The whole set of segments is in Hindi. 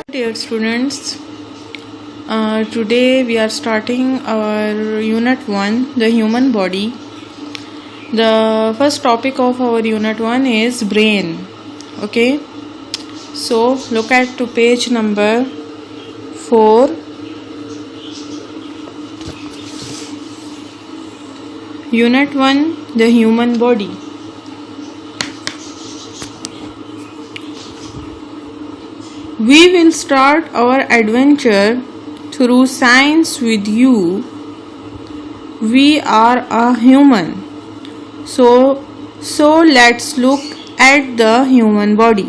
Dear students, today we are starting our unit 1, the human body. The first topic of our unit 1 is brain. Okay, so look at to page number 4. Unit 1, the human body. We will start our adventure through science with you. We are a human. So let's look at the human body.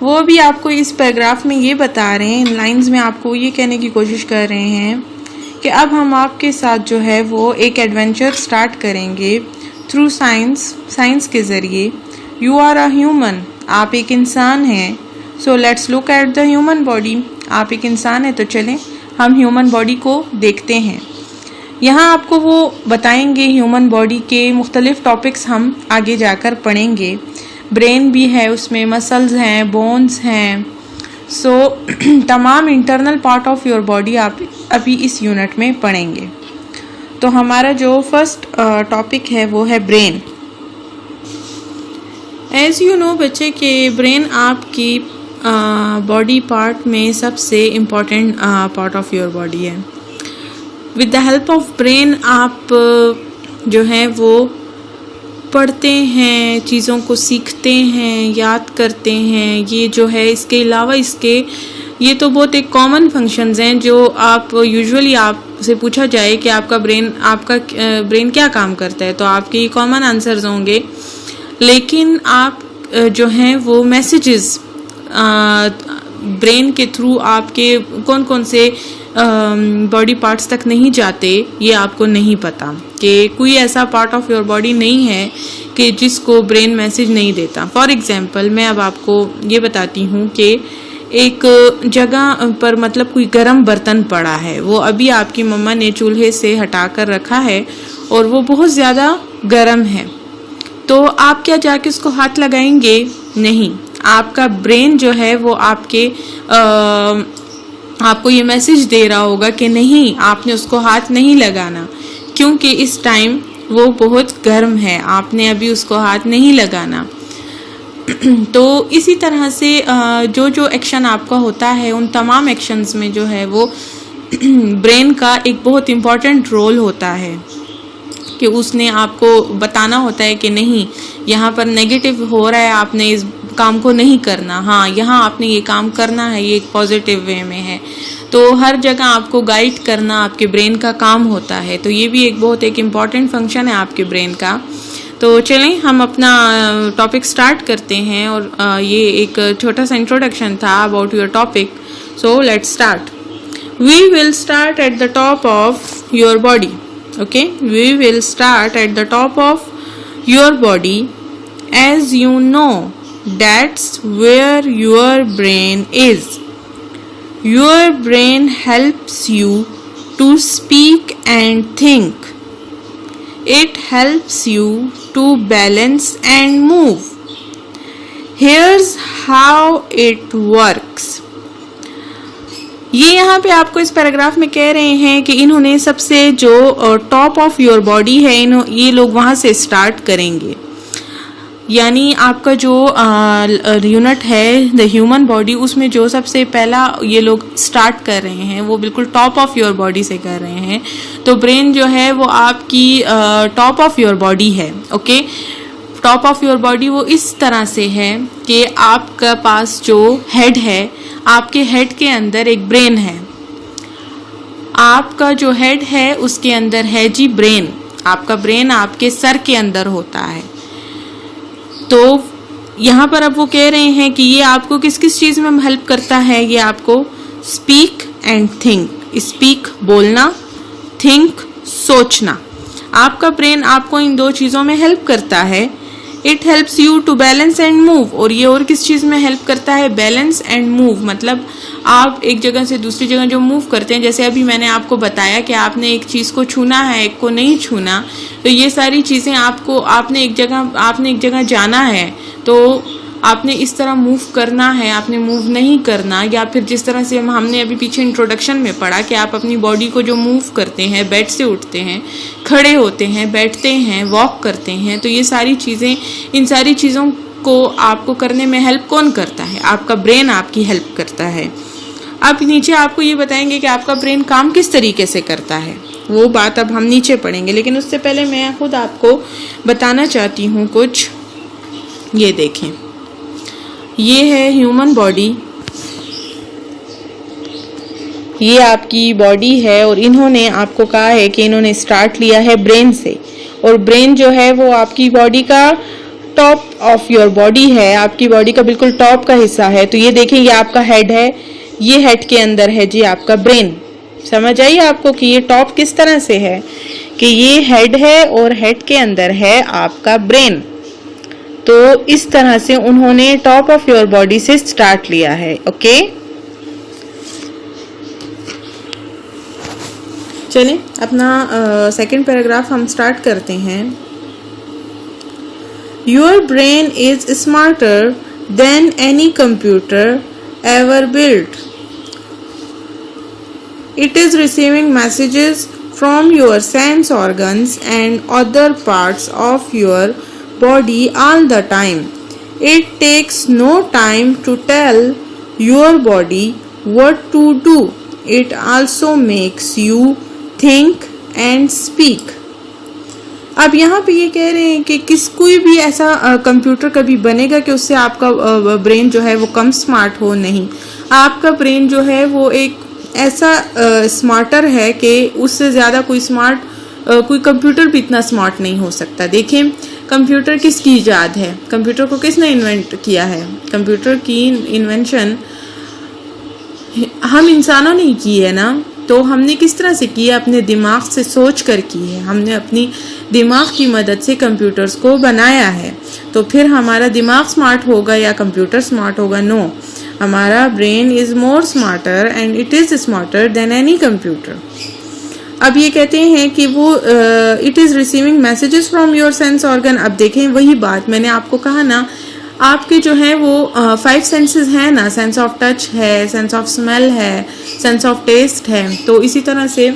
वो भी आपको इस पैराग्राफ में ये बता रहे हैं, इन लाइंस में आपको ये कहने की कोशिश कर रहे हैं कि अब हम आपके साथ जो है वो एक एडवेंचर स्टार्ट करेंगे थ्रू साइंस के ज़रिए. यू आर अ ह्यूमन, आप एक इंसान हैं. So let's look at the human body. आप एक इंसान है तो चलें हम ह्यूमन बॉडी को देखते हैं. यहाँ आपको वो बताएंगे ह्यूमन बॉडी के मुख्तलिफ टॉपिक्स हम आगे जाकर पढ़ेंगे. ब्रेन भी है उसमें, मसल्स हैं, बोन्स हैं. सो तमाम internal part of your body आप अभी इस यूनिट में पढ़ेंगे. तो हमारा जो फर्स्ट टॉपिक है वो है ब्रेन. एज यू नो बच्चे के ब्रेन आपकी बॉडी पार्ट में सबसे important part of your body है. With the help of brain आप जो है वो पढ़ते हैं, चीज़ों को सीखते हैं, याद करते हैं. ये जो है इसके अलावा ये तो बहुत एक कॉमन फंक्शंस हैं जो आप यूजुअली आपसे पूछा जाए कि आपका ब्रेन क्या काम करता है तो आपके ये कॉमन आंसर्स होंगे. लेकिन आप जो हैं वो मैसेजेस ब्रेन के थ्रू आपके कौन कौन से बॉडी पार्ट्स तक नहीं जाते ये आपको नहीं पता. कि कोई ऐसा पार्ट ऑफ योर बॉडी नहीं है कि जिसको ब्रेन मैसेज नहीं देता. फॉर एग्जांपल मैं अब आपको ये बताती हूँ कि एक जगह पर मतलब कोई गर्म बर्तन पड़ा है, वो अभी आपकी मम्मा ने चूल्हे से हटा कर रखा है और वो बहुत ज़्यादा गर्म है. तो आप क्या जाके उसको हाथ लगाएंगे? नहीं. आपका ब्रेन जो है वो आपको ये मैसेज दे रहा होगा कि नहीं, आपने उसको हाथ नहीं लगाना क्योंकि इस टाइम वो बहुत गर्म है, आपने अभी उसको हाथ नहीं लगाना. तो इसी तरह से जो एक्शन आपका होता है उन तमाम एक्शंस में जो है वो ब्रेन का एक बहुत इम्पॉर्टेंट रोल होता है कि उसने आपको बताना होता है कि नहीं, यहाँ पर नेगेटिव हो रहा है, आपने इस काम को नहीं करना. हाँ, यहाँ आपने ये काम करना है, ये एक पॉजिटिव वे में है. तो हर जगह आपको गाइड करना आपके ब्रेन का काम होता है. तो ये भी बहुत एक इम्पॉर्टेंट फंक्शन है आपके ब्रेन का. तो चलें हम अपना टॉपिक स्टार्ट करते हैं. और ये एक छोटा सा इंट्रोडक्शन था about your topic. So let's start. We will start at the top of your body. Okay, we will start at the top of your body. As you know, that's where your brain is. Your brain helps you to speak and think. It helps you to balance and move. Here's how it works. ये यहाँ पे आपको इस पैराग्राफ में कह रहे हैं कि इन्होंने सबसे जो टॉप ऑफ योर बॉडी है ये लोग वहाँ से स्टार्ट करेंगे. यानी आपका जो यूनिट है द ह्यूमन बॉडी, उसमें जो सबसे पहला ये लोग स्टार्ट कर रहे हैं वो बिल्कुल टॉप ऑफ योर बॉडी से कर रहे हैं. तो ब्रेन जो है वो आपकी टॉप ऑफ योर बॉडी है. Okay, top of your body वो इस तरह से है कि आपका पास जो हेड है, आपके हेड के अंदर एक ब्रेन है. आपका जो हेड है उसके अंदर है जी ब्रेन. आपका ब्रेन आपके सर के अंदर होता है. तो यहाँ पर अब वो कह रहे हैं कि ये आपको किस किस चीज़ में हेल्प करता है. ये आपको स्पीक एंड थिंक. स्पीक बोलना, थिंक सोचना. आपका ब्रेन आपको इन दो चीज़ों में हेल्प करता है it helps you to balance and move, और ये और किस चीज़ में हेल्प करता है? बैलेंस एंड मूव, मतलब आप एक जगह से दूसरी जगह जो मूव करते हैं, जैसे अभी मैंने आपको बताया कि आपने एक चीज़ को छूना है, एक को नहीं छूना, तो ये सारी चीज़ें आपने एक जगह जाना है तो आपने इस तरह मूव करना है, आपने मूव नहीं करना, या फिर जिस तरह से हमने अभी पीछे इंट्रोडक्शन में पढ़ा कि आप अपनी बॉडी को जो मूव करते हैं, बेड से उठते हैं, खड़े होते हैं, बैठते हैं, वॉक करते हैं, तो ये सारी चीज़ें, इन सारी चीज़ों को आपको करने में हेल्प कौन करता है? आपका ब्रेन आपकी हेल्प करता है। अब नीचे आपको ये बताएंगे कि आपका ब्रेन काम किस तरीके से करता है, वो बात अब हम नीचे पढ़ेंगे, लेकिन उससे पहले मैं खुद आपको बताना चाहती हूँ कुछ। ये देखें, ये है ह्यूमन बॉडी, ये आपकी बॉडी है, और इन्होंने आपको कहा है कि इन्होंने स्टार्ट लिया है ब्रेन से, और ब्रेन जो है वो आपकी बॉडी का टॉप ऑफ योर बॉडी है, आपकी बॉडी का बिल्कुल टॉप का हिस्सा है। तो ये देखें, ये आपका हेड है, ये हेड के अंदर है जी आपका ब्रेन। समझ आइए आपको कि ये टॉप किस तरह से है, कि ये हेड है और हेड के अंदर है आपका ब्रेन। तो इस तरह से उन्होंने टॉप ऑफ योर बॉडी से स्टार्ट लिया है। ओके, चलिए अपना सेकंड पैराग्राफ हम स्टार्ट करते हैं। Your brain is smarter than any computer ever built. It is receiving messages from your sense organs and other parts of your body all the time. It takes no time to tell your body what to do. It also makes you think and speak. अब यहाँ पे ये कह रहे हैं कि कोई भी ऐसा कंप्यूटर कभी बनेगा कि उससे आपका ब्रेन जो है वो कम स्मार्ट हो, नहीं। आपका ब्रेन जो है वो एक ऐसा स्मार्टर है कि उससे ज़्यादा कोई कंप्यूटर भी इतना स्मार्ट नहीं हो सकता। देखें, कंप्यूटर किसकी इजाद है? कंप्यूटर को किसने इन्वेंट किया है? कंप्यूटर की इन्वेंशन हम इंसानों ने की है ना। तो हमने किस तरह से की है? अपने दिमाग से सोच कर की है। हमने अपनी दिमाग की मदद से कंप्यूटर्स को बनाया है। तो फिर हमारा दिमाग स्मार्ट होगा या कंप्यूटर स्मार्ट होगा? नो, हमारा brain is more smarter and it is smarter than any computer. अब ये कहते हैं कि वो it is receiving messages from your sense organ. अब देखें, वही बात मैंने आपको कहा ना, आपके जो है वो 5 सेंसेस हैं ना, सेंस ऑफ टच है, सेंस ऑफ स्मेल है, सेंस ऑफ टेस्ट है। तो इसी तरह से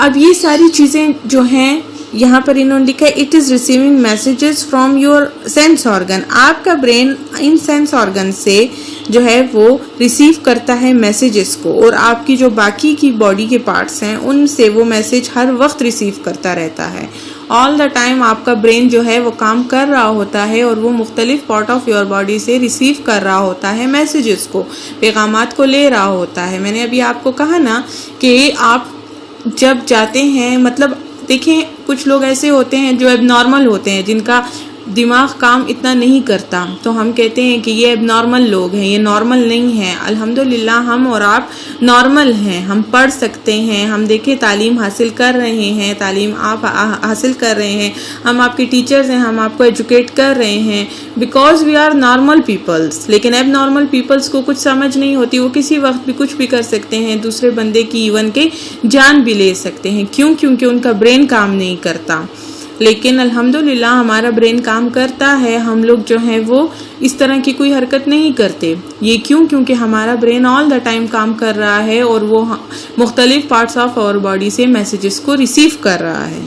अब ये सारी चीज़ें जो हैं, यहाँ पर इन्होंने लिखा है it is receiving messages from your sense organ. आपका ब्रेन इन सेंस ऑर्गन से जो है वो रिसीव करता है मैसेजेस को, और आपकी जो बाकी की बॉडी के पार्ट्स हैं उनसे वो मैसेज हर वक्त रिसीव करता रहता है। ऑल द टाइम आपका ब्रेन जो है वो काम कर रहा होता है, और वो मुख्तलिफ पार्ट ऑफ योर बॉडी से रिसीव कर रहा होता है मैसेजेस को, पैगामात को ले रहा होता है। मैंने अभी आपको कहा ना कि आप जब जाते हैं, मतलब देखें, कुछ लोग ऐसे होते हैं जो एबनॉर्मल होते हैं, जिनका दिमाग काम इतना नहीं करता, तो हम कहते हैं कि ये एबनॉर्मल लोग हैं, ये नॉर्मल नहीं हैं। अल्हम्दुलिल्लाह हम और आप नॉर्मल हैं, हम पढ़ सकते हैं, हम देखें तालीम हासिल कर रहे हैं, तालीम आप हासिल कर रहे हैं, हम आपके टीचर्स हैं, हम आपको एजुकेट कर रहे हैं, because we are normal peoples. लेकिन अब नॉर्मल पीपल्स को कुछ समझ नहीं होती, वो किसी वक्त भी कुछ भी कर सकते हैं, दूसरे बंदे की इवन के जान भी ले सकते हैं। क्यों? क्योंकि उनका ब्रेन काम नहीं करता। लेकिन अल्हम्दुलिल्लाह हमारा ब्रेन काम करता है, हम लोग जो हैं वो इस तरह की कोई हरकत नहीं करते। ये क्यों? क्योंकि हमारा ब्रेन ऑल द टाइम काम कर रहा है, और वो मुख्तलिफ पार्ट्स ऑफ आवर बॉडी से मैसेजेस को रिसीव कर रहा है।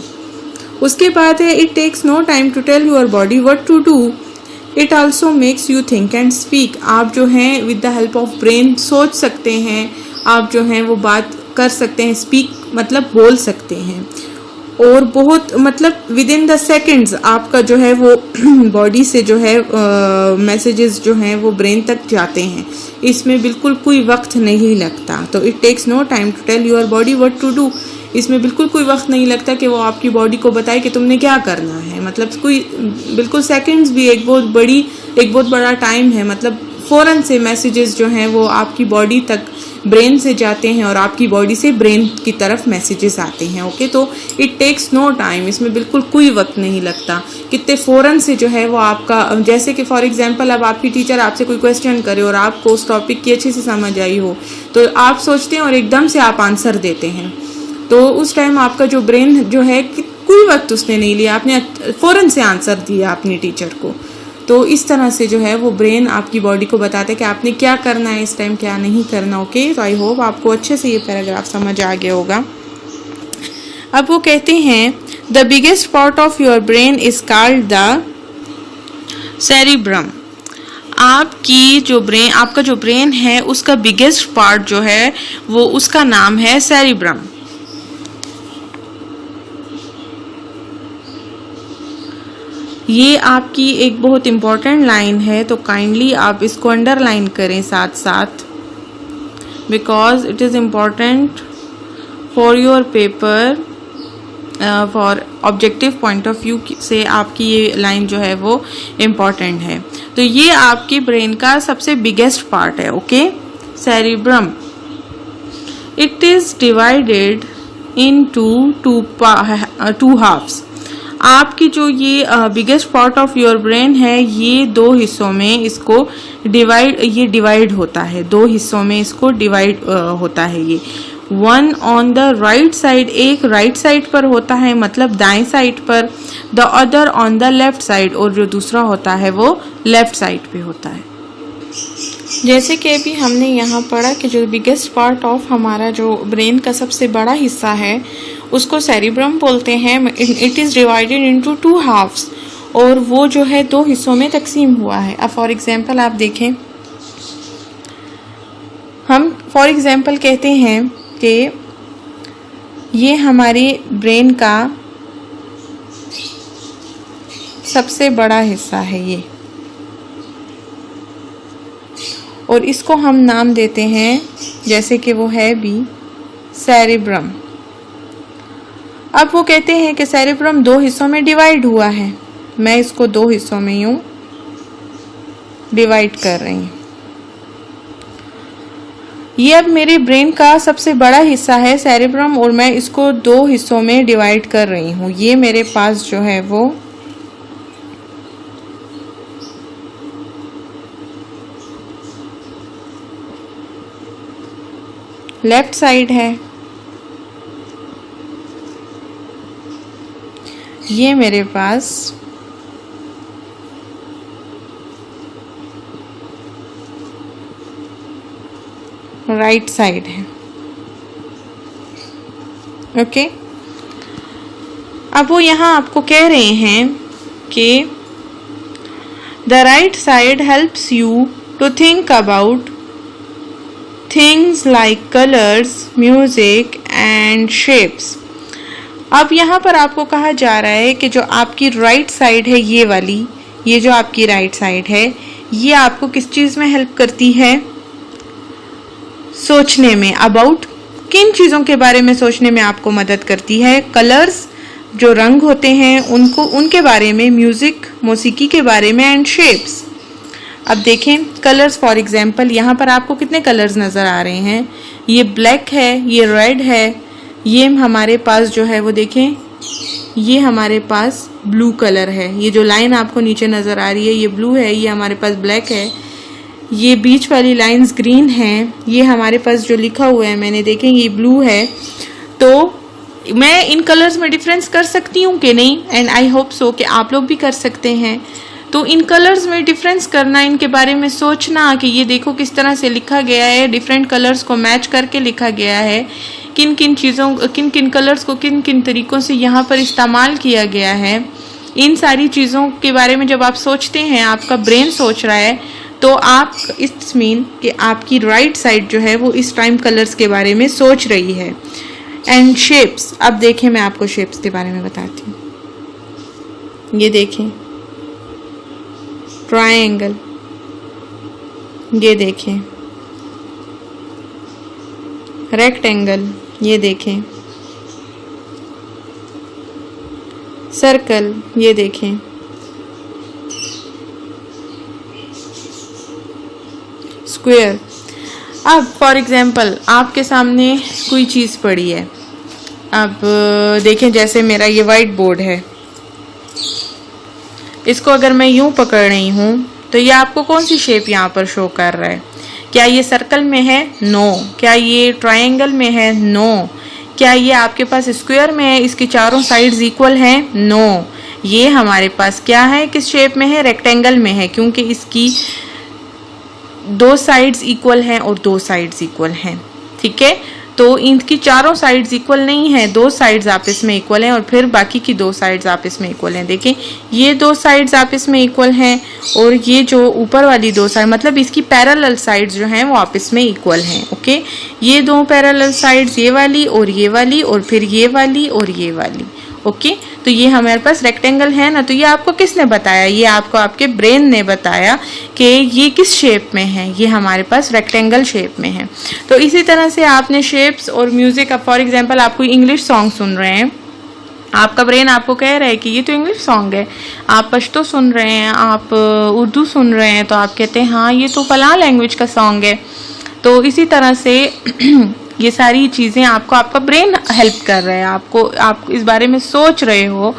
उसके बाद है it takes no time to tell your body what to do. It also makes you think and speak. आप जो हैं with the help of brain सोच सकते हैं, आप जो हैं वो बात कर सकते हैं, स्पीक मतलब बोल सकते हैं, और बहुत मतलब विद इन द सेकेंड्स आपका जो है वो बॉडी से जो है मैसेजेस जो हैं वो ब्रेन तक जाते हैं। इसमें बिल्कुल कोई वक्त नहीं लगता। तो it takes no time to tell your body what to do. इसमें बिल्कुल कोई वक्त नहीं लगता कि वो आपकी बॉडी को बताए कि तुमने क्या करना है। मतलब कोई बिल्कुल सेकेंड्स भी एक बहुत बड़ा टाइम है। मतलब फ़ौरन से मैसेजेस जो हैं वो आपकी बॉडी तक ब्रेन से जाते हैं और आपकी बॉडी से ब्रेन की तरफ मैसेजेस आते हैं। ओके, तो इट टेक्स नो टाइम, इसमें बिल्कुल कोई वक्त नहीं लगता। कितने फ़ौरन से जो है वो आपका, जैसे कि फॉर एग्जांपल अब आपकी टीचर आपसे कोई क्वेश्चन करे और आपको उस टॉपिक की अच्छे से समझ आई हो, तो आप सोचते हैं और एकदम से आप आंसर देते हैं। तो उस टाइम आपका जो ब्रेन जो है कोई वक्त उसने नहीं लिया, आपने फ़ौरन से आंसर दिया अपनी टीचर को। तो इस तरह से जो है वो ब्रेन आपकी बॉडी को बताता है कि आपने क्या करना है इस टाइम, क्या नहीं करना। ओके, तो आई होप आपको अच्छे से ये पैराग्राफ समझ आ गया होगा। अब वो कहते हैं the biggest part of your brain is called the cerebrum. आपका जो ब्रेन है उसका बिगेस्ट पार्ट जो है वो उसका नाम है सेरिब्रम। ये आपकी एक बहुत इम्पॉर्टेंट लाइन है, तो काइंडली आप इसको अंडरलाइन करें साथ साथ, because it is important for your paper, for objective point of view से आपकी ये लाइन जो है वो इम्पॉर्टेंट है। तो ये आपके ब्रेन का सबसे बिगेस्ट पार्ट है। Okay, cerebrum. It is divided into two halves. आपकी जो ये biggest part of your brain है, ये दो हिस्सों में इसको डिवाइड होता है, दो हिस्सों में इसको डिवाइड होता है। ये one on the right side, एक राइट साइड पर होता है, मतलब दाएं साइड पर, the other on the left side, और जो दूसरा होता है वो लेफ्ट साइड पे होता है। जैसे कि अभी हमने यहाँ पढ़ा कि जो बिगेस्ट पार्ट ऑफ हमारा जो ब्रेन का सबसे बड़ा हिस्सा है उसको सेरिब्रम बोलते हैं। It is divided into two halves, और वो जो है दो हिस्सों में तकसीम हुआ है। अब फॉर एग्जांपल आप देखें, हम फॉर एग्जांपल कहते हैं कि ये हमारे ब्रेन का सबसे बड़ा हिस्सा है ये, और इसको हम नाम देते हैं जैसे कि वो है भी सेरिब्रम। अब वो कहते हैं कि सेरिब्रम दो हिस्सों में डिवाइड हुआ है, मैं इसको दो हिस्सों में यूं डिवाइड कर रही हूँ। ये अब मेरे ब्रेन का सबसे बड़ा हिस्सा है सेरिब्रम, और मैं इसको दो हिस्सों में डिवाइड कर रही हूँ। ये मेरे पास जो है वो लेफ्ट साइड है, ये मेरे पास राइट साइड है। ओके, अब वो यहाँ आपको कह रहे हैं कि the right side helps you to think about things like colours, music and shapes. अब यहाँ पर आपको कहा जा रहा है कि जो आपकी राइट साइड है, ये वाली, ये जो आपकी राइट साइड है, ये आपको किस चीज़ में हेल्प करती है? सोचने में। अबाउट किन चीज़ों के बारे में सोचने में आपको मदद करती है? कलर्स, जो रंग होते हैं उनको, उनके बारे में, म्यूज़िक, मौसीकी के बारे में, एंड शेप्स। अब देखें कलर्स, फॉर एग्जांपल यहाँ पर आपको कितने कलर्स नज़र आ रहे हैं? ये ब्लैक है, ये रेड है, ये हमारे पास जो है वो देखें, ये हमारे पास ब्लू कलर है। ये जो लाइन आपको नीचे नज़र आ रही है ये ब्लू है, ये हमारे पास ब्लैक है, ये बीच वाली लाइंस ग्रीन हैं, ये हमारे पास जो लिखा हुआ है मैंने देखें ये ब्लू है। तो मैं इन कलर्स में डिफरेंस कर सकती हूँ कि नहीं? एंड आई होप सो कि आप लोग भी कर सकते हैं। तो इन कलर्स में डिफरेंस करना, इनके बारे में सोचना कि ये देखो किस तरह से लिखा गया है, डिफरेंट कलर्स को मैच करके लिखा गया है, किन किन चीज़ों, किन किन कलर्स को किन किन तरीक़ों से यहाँ पर इस्तेमाल किया गया है। इन सारी चीज़ों के बारे में जब आप सोचते हैं, आपका ब्रेन सोच रहा है, तो आप इट्स मीन कि आपकी राइट साइड जो है वो इस टाइम कलर्स के बारे में सोच रही है। एंड शेप्स, अब देखें मैं आपको शेप्स के बारे में बताती हूँ। ये देखें ट्रायंगल, ये देखें रेक्टेंगल, ये देखें सर्कल, ये देखें स्क्वायर। अब फॉर एग्जांपल आपके सामने कोई चीज़ पड़ी है, अब देखें जैसे मेरा ये वाइट बोर्ड है, इसको अगर मैं यूं पकड़ रही हूं तो ये आपको कौन सी शेप यहाँ पर शो कर रहा है? क्या ये सर्कल में है? नो। क्या ये ट्रायंगल में है? नो। क्या ये आपके पास स्क्वायर में है, इसकी चारों साइड्स इक्वल हैं? नो। ये हमारे पास क्या है, किस शेप में है? रेक्टेंगल में है, क्योंकि इसकी दो साइड्स इक्वल हैं और दो साइड्स इक्वल हैं। ठीक है, तो इनकी चारों साइड्स इक्वल नहीं है, दो साइड्स आपस में इक्वल हैं और फिर बाकी की दो साइड्स आपस में इक्वल हैं। देखें ये दो साइड्स आपस में इक्वल हैं और ये जो ऊपर वाली दो साइड, मतलब इसकी पैरेलल साइड्स जो हैं वो आपस में इक्वल हैं। ओके, ये दो पैरेलल साइड्स, ये वाली और फिर ये वाली और ये वाली। ओके, तो ये हमारे पास रेक्टेंगल है ना। तो ये आपको किसने बताया? ये आपको आपके ब्रेन ने बताया कि ये किस शेप में है, ये हमारे पास रेक्टेंगल शेप में है। तो इसी तरह से आपने शेप्स और म्यूजिक, अब फॉर एग्जांपल आप कोई इंग्लिश सॉन्ग सुन रहे हैं, आपका ब्रेन आपको कह रहा है कि ये तो इंग्लिश सॉन्ग है। आप पश्तो सुन रहे हैं, आप उर्दू सुन रहे हैं, तो आप कहते हैं हाँ ये तो फलां लैंग्वेज का सॉन्ग है। तो इसी तरह से ये सारी चीज़ें आपको आपका ब्रेन हेल्प कर रहा है, आप इस बारे में सोच रहे हो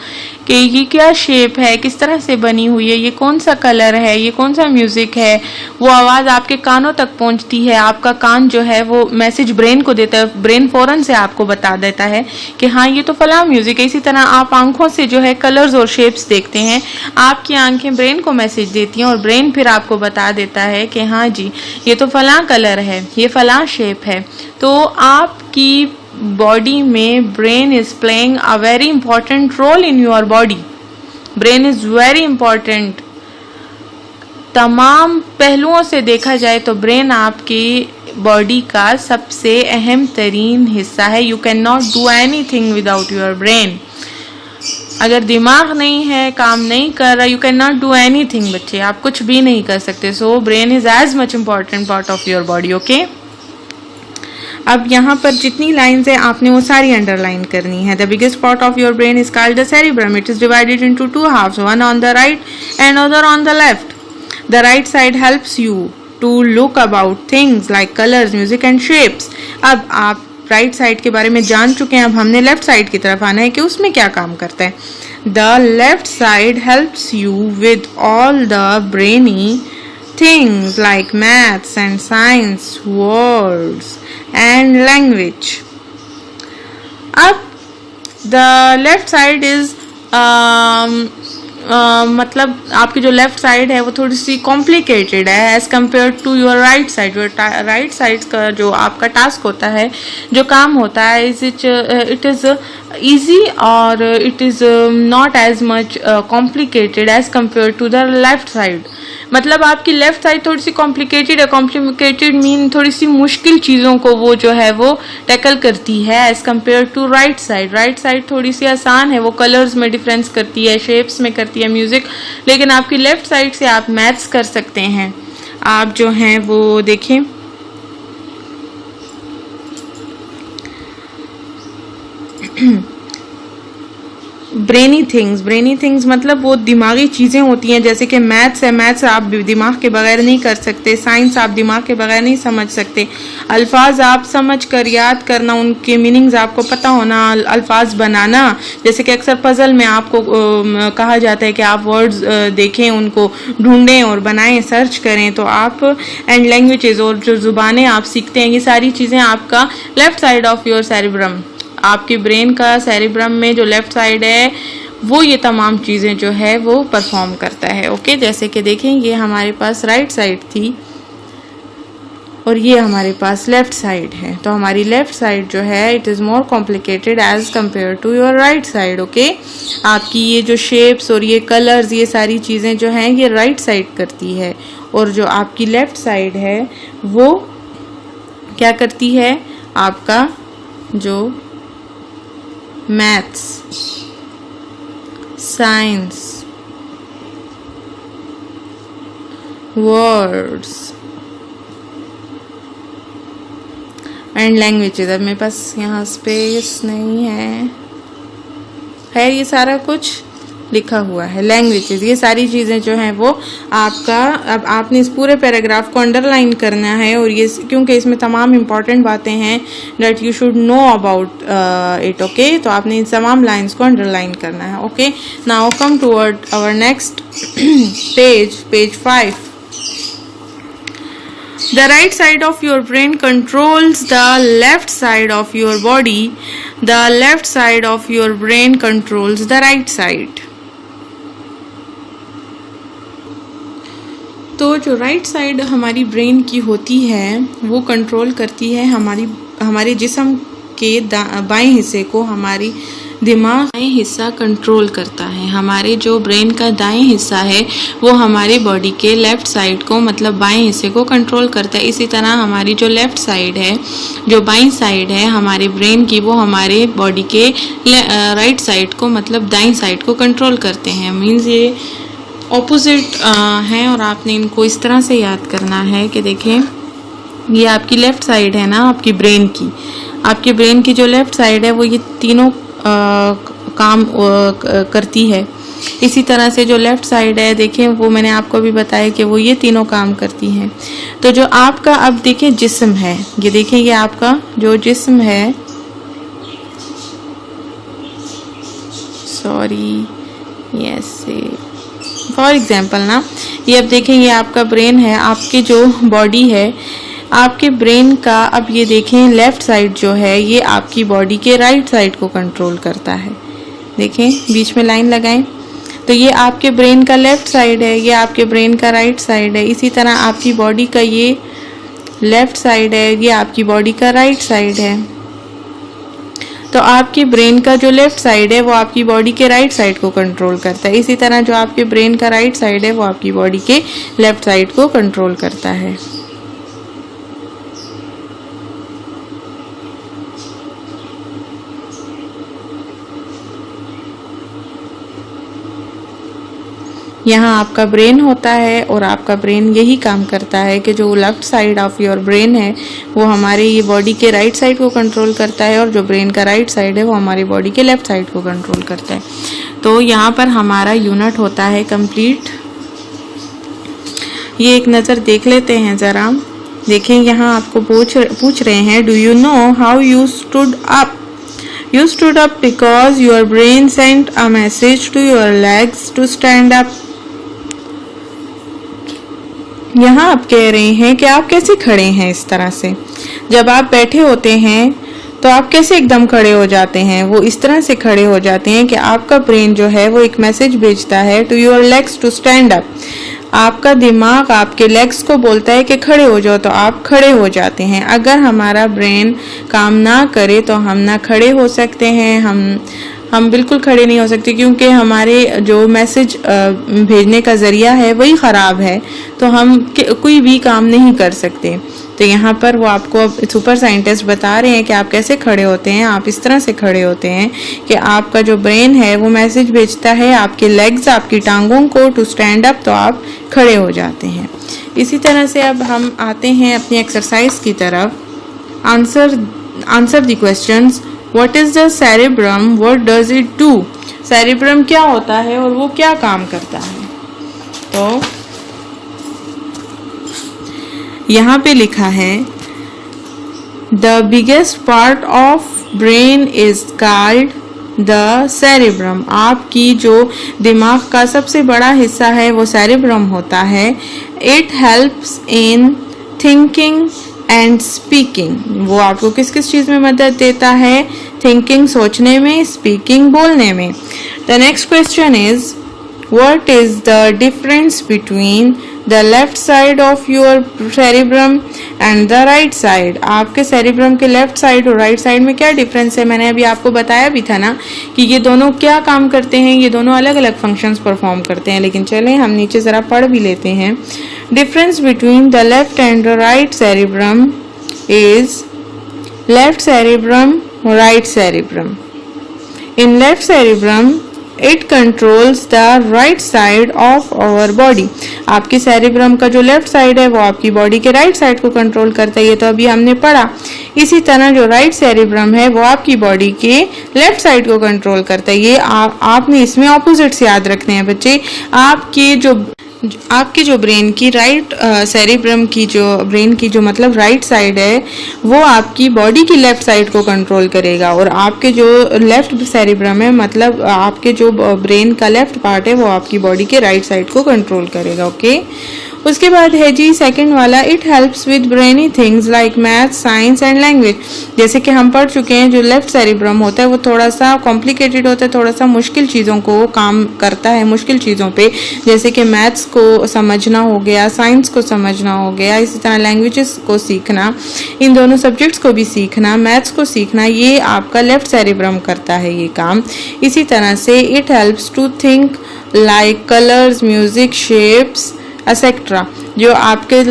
कि ये क्या शेप है, किस तरह से बनी हुई है, ये कौन सा कलर है, ये कौन सा म्यूज़िक है। वो आवाज़ आपके कानों तक पहुंचती है, आपका कान जो है वो मैसेज ब्रेन को देता है, ब्रेन फ़ौरन से आपको बता देता है कि हाँ ये तो फलां म्यूज़िक है। इसी तरह आप आंखों से जो है कलर्स और शेप्स देखते हैं, आपकी आंखें ब्रेन को मैसेज देती हैं और ब्रेन फिर आपको बता देता है कि हाँ जी ये तो फलां कलर है, ये फलां शेप है। तो आपकी बॉडी में brain is playing a very important role in your body. Brain is very important. तमाम पहलुओं से देखा जाए तो ब्रेन आपकी बॉडी का सबसे अहम तरीन हिस्सा है। You can not do anything without your brain. अगर दिमाग नहीं है, काम नहीं कर रहा, you can not do anything बच्चे, आप कुछ भी नहीं कर सकते। So brain is as much important part of your body. Okay, अब यहाँ पर जितनी लाइन्स हैं आपने वो सारी अंडरलाइन करनी है। The biggest part of your brain is called the cerebrum. It is divided into two halves, one on the right and other on the left. The right side helps you to look about things like colours, music and shapes. अब आप राइट साइड के बारे में जान चुके हैं, अब हमने लेफ्ट साइड की तरफ आना है कि उसमें क्या काम करता है। The left side helps you with all the brainy things like maths and science, words and language. Up the left side is मतलब आपकी जो लेफ्ट साइड है वो थोड़ी सी कॉम्प्लिकेटेड है as compare to your right side. Right side का जो आपका टास्क होता है, जो काम होता है, इट इज़ ईजी और it is not as much complicated as compare to the left side. मतलब आपकी लेफ्ट साइड थोड़ी सी कॉम्प्लिकेटेड है। कॉम्प्लिकेटेड मीन थोड़ी सी मुश्किल चीज़ों को वो जो है वो टैकल करती है as compare to right side. Right side थोड़ी सी आसान है, वो कलर्स में डिफरेंस करती है, शेप्स में करती है, म्यूज़िक। लेकिन आपकी लेफ्ट साइड से आप मैथ्स कर सकते हैं। आप जो हैं वो देखें, ब्रेनी थिंग्स मतलब वो दिमागी चीज़ें होती हैं, जैसे कि मैथ्स है, मैथ्स आप दिमाग के बगैर नहीं कर सकते। साइंस आप दिमाग के बगैर नहीं समझ सकते। अल्फाज आप समझ कर याद करना, उनके मीनिंग्स आपको पता होना, अल्फाज बनाना, जैसे कि अक्सर पजल में आपको कहा जाता है कि आप वर्ड्स देखें, उनको ढूंढें और बनाएं, सर्च करें। तो आप एंड लैंग्वेजेस और जो ज़ुबानें आप सीखते हैं, ये सारी चीज़ें आपका left side of your cerebrum, आपके ब्रेन का सेरिब्रम में जो लेफ्ट साइड है वो ये तमाम चीज़ें जो है वो परफॉर्म करता है। ओके, जैसे कि देखें ये हमारे पास राइट साइड थी और ये हमारे पास लेफ्ट साइड है। तो हमारी लेफ्ट साइड जो है it is more complicated as compare to your right side. Okay, आपकी ये जो शेप्स और ये कलर्स, ये सारी चीज़ें जो हैं ये राइट साइड करती है और जो आपकी लेफ्ट साइड है वो क्या करती है, आपका जो maths, science, words and languages. अब मेरे पास यहाँ स्पेस नहीं है, खैर ये सारा कुछ लिखा हुआ है। लैंग्वेजेस, ये सारी चीज़ें जो हैं वो आपका, अब आपने इस पूरे पैराग्राफ को अंडरलाइन करना है, और ये क्योंकि इसमें तमाम इम्पॉर्टेंट बातें हैं that you should know about it. Okay, तो आपने इन तमाम लाइन्स को अंडरलाइन करना है। Okay, now come toward our next page 5. The right side of your brain controls the left side of your body. The left side of your brain controls the right side. तो जो राइट साइड हमारी ब्रेन की होती है वो कंट्रोल करती है हमारे जिस्म के बाएं हिस्से को, हमारी दिमाग दाएं हिस्सा कंट्रोल करता है। हमारे जो ब्रेन का दाएं हिस्सा है वो हमारे बॉडी के लेफ्ट साइड को, मतलब बाएं हिस्से को कंट्रोल करता है। इसी तरह हमारी जो लेफ्ट साइड है, जो बाईं साइड है हमारे ब्रेन की, वो हमारे बॉडी के राइट साइड को, मतलब दाईं साइड को कंट्रोल करते हैं। मीन्स ये ऑपोजिट हैं, और आपने इनको इस तरह से याद करना है कि देखें, ये आपकी लेफ़्ट साइड है ना आपकी ब्रेन की, आपके ब्रेन की जो लेफ़्ट साइड है वो ये तीनों काम करती है। इसी तरह से जो लेफ़्ट साइड है, देखें, वो मैंने आपको भी बताया कि वो ये तीनों काम करती हैं। तो जो आपका अब देखें जिस्म है, ये देखें, ये आपका जो जिस्म है, सॉरी, यस, फॉर एग्जांपल ना, ये अब देखें, ये आपका ब्रेन है, आपकी जो बॉडी है, आपके ब्रेन का, अब ये देखें लेफ़्ट साइड जो है ये आपकी बॉडी के राइट साइड को कंट्रोल करता है। देखें, बीच में लाइन लगाएं, तो ये आपके ब्रेन का लेफ़्ट साइड है, ये आपके ब्रेन का राइट साइड है। इसी तरह आपकी बॉडी का ये लेफ़्ट साइड है, ये आपकी बॉडी का राइट साइड है। तो आपके ब्रेन का जो लेफ़्ट साइड है वो आपकी बॉडी के राइट साइड को कंट्रोल करता है। इसी तरह जो आपके ब्रेन का राइट साइड है वो आपकी बॉडी के लेफ़्ट साइड को कंट्रोल करता है। यहाँ आपका ब्रेन होता है, और आपका ब्रेन यही काम करता है कि जो left side of your brain है वो हमारे ये बॉडी के राइट साइड को कंट्रोल करता है, और जो ब्रेन का राइट साइड है वो हमारी बॉडी के लेफ़्ट साइड को कंट्रोल करता है। तो यहाँ पर हमारा यूनिट होता है कंप्लीट। ये एक नज़र देख लेते हैं ज़रा। देखें, यहाँ आपको पूछ रहे हैं, do you know how you stood up? You stood up because your brain sent a message to your legs to stand up. यहाँ आप कह रहे हैं कि आप कैसे खड़े हैं इस तरह से। जब आप बैठे होते हैं तो आप कैसे एकदम खड़े हो जाते हैं? वो इस तरह से खड़े हो जाते हैं कि आपका ब्रेन जो है वो एक मैसेज भेजता है to your legs to stand up. आपका दिमाग आपके लेग्स को बोलता है कि खड़े हो जाओ, तो आप खड़े हो जाते हैं। अगर हमारा ब्रेन काम ना करे तो हम ना खड़े हो सकते हैं, हम बिल्कुल खड़े नहीं हो सकते, क्योंकि हमारे जो मैसेज भेजने का ज़रिया है वही ख़राब है, तो हम कोई भी काम नहीं कर सकते। तो यहाँ पर वो आपको अब सुपर साइंटिस्ट बता रहे हैं कि आप कैसे खड़े होते हैं। आप इस तरह से खड़े होते हैं कि आपका जो ब्रेन है वो मैसेज भेजता है आपके लेग्स, आपकी टांगों को टू स्टैंड अप, तो आप खड़े हो जाते हैं। इसी तरह से अब हम आते हैं अपनी एक्सरसाइज की तरफ। Answer the questions. What is the cerebrum? What does it do? Cerebrum क्या होता है और वो क्या काम करता है? तो यहाँ पे लिखा है the biggest part of brain is called the cerebrum. आपकी जो दिमाग का सबसे बड़ा हिस्सा है वो सेरेब्रम होता है। It helps in thinking and speaking. वो आपको किस किस चीज़ में मदद देता है? थिंकिंग सोचने में, स्पीकिंग बोलने में। The next question is what is the difference between the left side of your cerebrum and the right side? आपके सेरिब्रम के लेफ्ट साइड और राइट साइड में क्या डिफरेंस है? मैंने अभी आपको बताया भी था ना कि ये दोनों क्या काम करते हैं, ये दोनों अलग अलग फंक्शंस परफॉर्म करते हैं। लेकिन चलें हम नीचे ज़रा पढ़ भी लेते हैं। Difference between the left and the right cerebrum is left cerebrum, right cerebrum. In left cerebrum, it controls the right side of our body. आपके सेरिब्रम का जो लेफ्ट साइड है वो आपकी बॉडी के राइट साइड को कंट्रोल करता है, ये तो अभी हमने पढ़ा। इसी तरह जो राइट सेरिब्रम है वो आपकी बॉडी के लेफ्ट साइड को कंट्रोल करता है। ये आपने इसमें ऑपोजिट्स याद रखने हैं बच्चे। आपके जो ब्रेन की राइट सेरिब्रम की जो ब्रेन की जो मतलब राइट साइड है वो आपकी बॉडी की लेफ्ट साइड को कंट्रोल करेगा, और आपके जो लेफ्ट सेरिब्रम है मतलब आपके जो ब्रेन का लेफ्ट पार्ट है वो आपकी बॉडी के राइट साइड को कंट्रोल करेगा। ओके, उसके बाद है जी सेकंड वाला, it helps with brainy things like math, science and language. जैसे कि हम पढ़ चुके हैं जो लेफ्ट सेरिब्रम होता है वो थोड़ा सा कॉम्प्लिकेटेड होता है, थोड़ा सा मुश्किल चीज़ों को काम करता है, मुश्किल चीज़ों पे, जैसे कि मैथ्स को समझना हो गया, साइंस को समझना हो गया, इसी तरह लैंग्वेजेस को सीखना, इन दोनों सब्जेक्ट्स को भी सीखना, मैथ्स को सीखना, ये आपका लेफ्ट सेरिब्रम करता है ये काम। इसी तरह से it helps to think like colours, music, shapes etcetera. जो आपके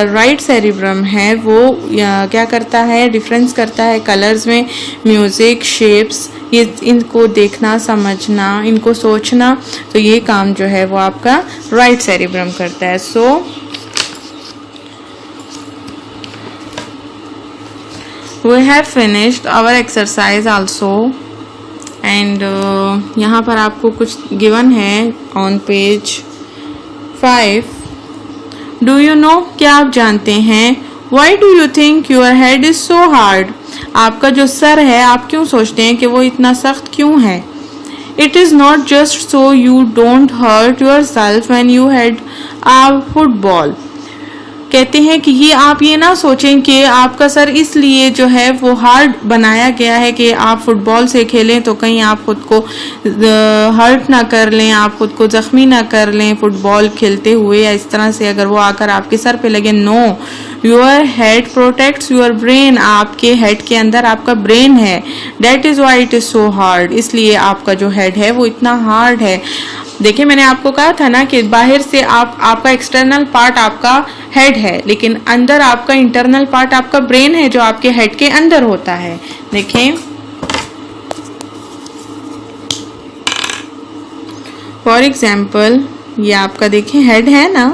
राइट सेरिब्रम है वो क्या करता है, डिफरेंस करता है कलर्स में, म्यूजिक, शेप्स, ये इनको देखना, समझना, इनको सोचना, तो ये काम जो है वो आपका राइट सेरिब्रम करता है। So we have finished our exercise also, and यहाँ पर आपको कुछ गिवन है on page 5। Do you know, क्या आप जानते हैं, why do you think your head is so hard. आपका जो सर है आप क्यों सोचते हैं कि वो इतना सख्त क्यों है। It is not just so you don't hurt yourself when you head a football. कहते हैं कि ये आप ये ना सोचें कि आपका सर इसलिए जो है वो हार्ड बनाया गया है कि आप फुटबॉल से खेलें तो कहीं आप खुद को हर्ट ना कर लें, आप खुद को ज़ख्मी ना कर लें फुटबॉल खेलते हुए, या इस तरह से अगर वो आकर आपके सर पे लगे। No, your head protects your brain. आपके हेड के अंदर आपका ब्रेन है, that is why it is so hard. इसलिए आपका जो हेड है वो इतना हार्ड है। देखिए मैंने आपको कहा था ना कि बाहर से आपका एक्सटर्नल पार्ट आपका हेड है, लेकिन अंदर आपका इंटरनल पार्ट आपका ब्रेन है जो आपके हेड के अंदर होता है। देखें, फॉर एग्जाम्पल ये आपका देखें हेड है ना,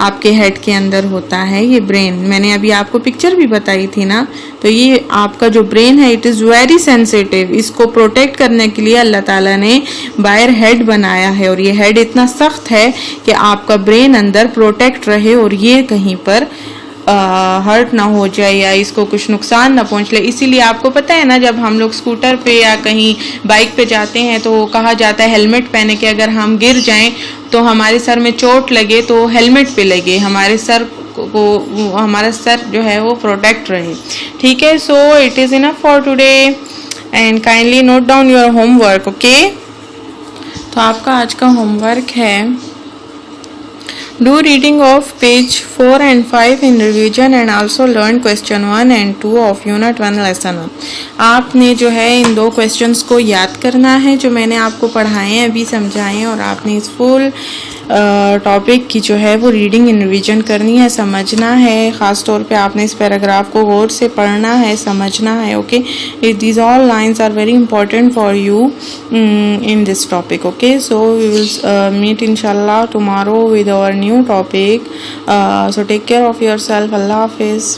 आपके हेड के अंदर होता है ये ब्रेन। मैंने अभी आपको पिक्चर भी बताई थी ना, तो ये आपका जो ब्रेन है इट इज़ वेरी सेंसिटिव। इसको प्रोटेक्ट करने के लिए अल्लाह ताला ने बाहर हेड बनाया है, और ये हेड इतना सख्त है कि आपका ब्रेन अंदर प्रोटेक्ट रहे और ये कहीं पर हर्ट ना हो जाए या इसको कुछ नुकसान ना पहुंच ले। इसीलिए आपको पता है ना, जब हम लोग स्कूटर पे या कहीं बाइक पे जाते हैं तो कहा जाता है हेलमेट पहने के, अगर हम गिर जाएं तो हमारे सर में चोट लगे तो हेलमेट पे लगे, हमारे सर को हमारा सर जो है वो प्रोटेक्ट रहे। ठीक है, so it is enough for today and kindly note down your homework. Okay, तो आपका आज का होमवर्क है, do reading of page 4 and 5 in revision and also learn question 1 and 2 of unit 1 lesson 1। आपने जो है इन दो क्वेश्चंस को याद करना है जो मैंने आपको पढ़ाए हैं, अभी समझाए हैं, और आपने इस फुल टॉपिक की जो है वो रीडिंग इन रिविजन करनी है, समझना है। ख़ास तौर पे आपने इस पैराग्राफ को गौर से पढ़ना है, समझना है। Okay, these all lines are very important for you in this topic. Okay, so we will meet इंशाल्लाह tomorrow with our new topic. So take care of yourself. Allah हाफिज़।